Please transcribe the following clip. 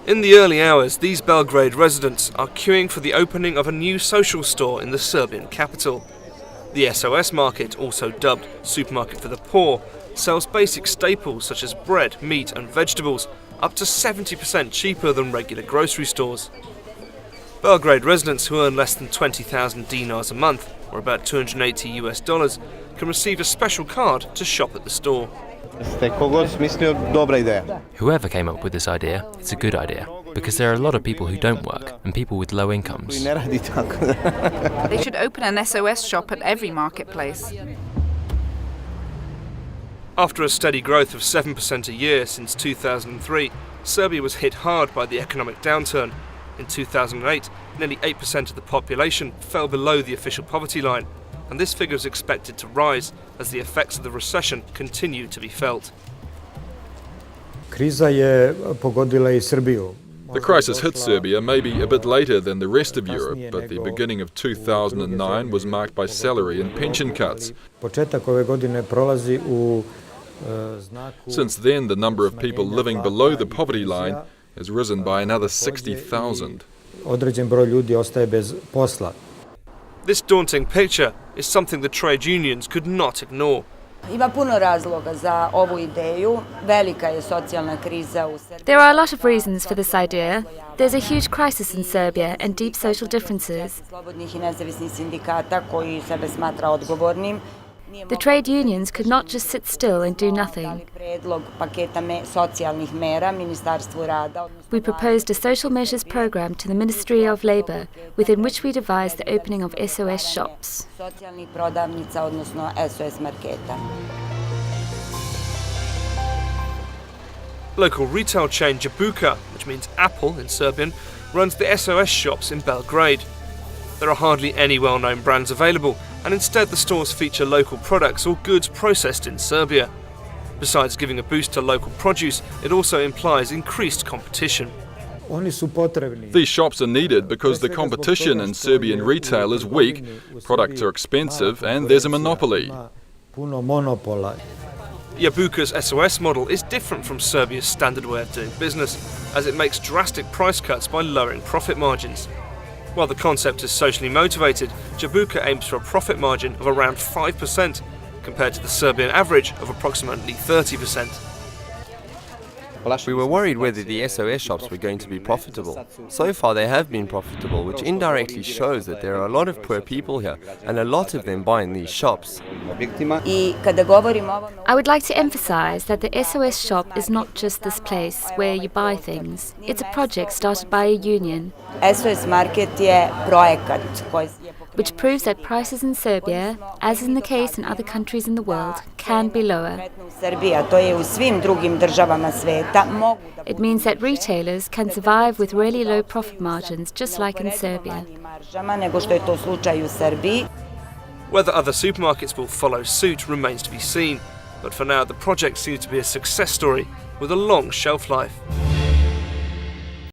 In the early hours, these Belgrade residents are queuing for the opening of a new social store in the Serbian capital. The SOS market, also dubbed Supermarket for the Poor, sells basic staples such as bread, meat and vegetables up to 70% cheaper than regular grocery stores. Belgrade residents who earn less than 20,000 dinars a month, or about $280, can receive a special card to shop at the store. Whoever came up with this idea, it's a good idea, because there are a lot of people who don't work and people with low incomes. They should open an SOS shop at every marketplace. After a steady growth of 7% a year since 2003, Serbia was hit hard by the economic downturn. In 2008, nearly 8% of the population fell below the official poverty line, and this figure is expected to rise as the effects of the recession continue to be felt. The crisis hit Serbia maybe a bit later than the rest of Europe, but the beginning of 2009 was marked by salary and pension cuts. Since then, the number of people living below the poverty line has risen by another 60,000. This daunting picture is something the trade unions could not ignore. There are a lot of reasons for this idea. There's a huge crisis in Serbia and deep social differences. The trade unions could not just sit still and do nothing. We proposed a social measures program to the Ministry of Labour, within which we devised the opening of SOS shops. Local retail chain Jabuka, which means apple in Serbian, runs the SOS shops in Belgrade. There are hardly any well-known brands available, and instead the stores feature local products or goods processed in Serbia. Besides giving a boost to local produce, it also implies increased competition. These shops are needed because the competition in Serbian retail is weak, products are expensive, and there's a monopoly. Jabuka's SOS model is different from Serbia's standard way of doing business, as it makes drastic price cuts by lowering profit margins. While the concept is socially motivated, Jabuka aims for a profit margin of around 5%, compared to the Serbian average of approximately 30%. We were worried whether the SOS shops were going to be profitable. So far they have been profitable, which indirectly shows that there are a lot of poor people here, and a lot of them buy in these shops. I would like to emphasize that the SOS shop is not just this place where you buy things. It's a project started by a union, which proves that prices in Serbia, as in the case in other countries in the world, can be lower. It means that retailers can survive with really low profit margins, just like in Serbia. Whether other supermarkets will follow suit remains to be seen, but for now the project seems to be a success story with a long shelf life.